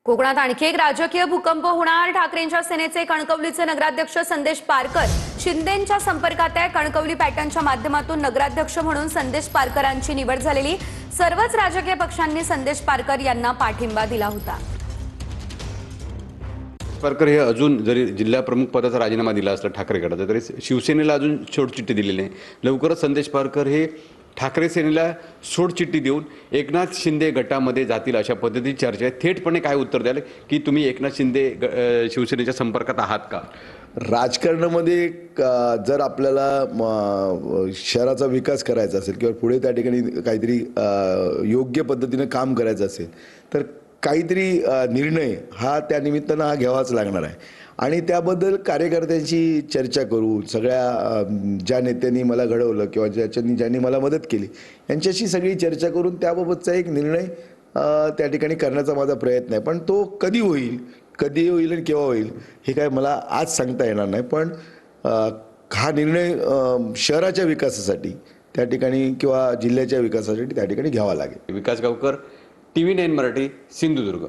कोकणात आणखी एक राजकीय भूकंप होणार। ठाकरेंच्या सेनेचे कणकवलीचे नगराध्यक्ष संदेश पारकर शिंदेंच्या संपर्कात आहे। कणकवली पॅटर्नच्या माध्यमातून नगराध्यक्ष म्हणून संदेश पारकरांची निवड झालेली। सर्वच राजकीय पक्षांनी संदेश पारकर यांना पाठिंबा दिला होता। पारकर हे अजून जरी जिल्हा प्रमुख पदाचा राजीनामा दिला असला ठाकरेकडे तरी शिवसेनेला अजून सोडचिठ्ठी दिलेली नाही। लवकरच संदेश पारकर हे ठाकरे सेनेला सोडचिठ्ठी देऊन एकनाथ शिंदे गटामध्ये जातील अशा पद्धतीची चर्चा आहे। थेटपणे काय उत्तर द्याल की तुम्ही एकनाथ शिंदे शिवसेनेच्या संपर्कात आहात का? राजकारणामध्ये जर आपल्याला शहराचा विकास करायचा असेल किंवा पुढे त्या ठिकाणी काहीतरी योग्य पद्धतीने काम करायचं असेल तर काहीतरी निर्णय हा त्या निमित्तानं हा घ्यावाच लागणार आहे आणि त्याबद्दल कार्यकर्त्यांशी चर्चा करू। सगळ्या ज्या नेत्यांनी मला घडवलं किंवा ज्यांनी मला मदत केली यांच्याशी सगळी चर्चा करून त्याबाबतचा एक निर्णय त्या ठिकाणी करण्याचा माझा प्रयत्न आहे। पण तो कधी होईल आणि केव्हा होईल हे काय मला आज सांगता येणार नाही। पण हा निर्णय शहराच्या विकासासाठी त्या ठिकाणी किंवा जिल्ह्याच्या विकासासाठी त्या ठिकाणी घ्यावा लागेल। विकास गावकर, TV9 मराठी, सिंधुदुर्ग।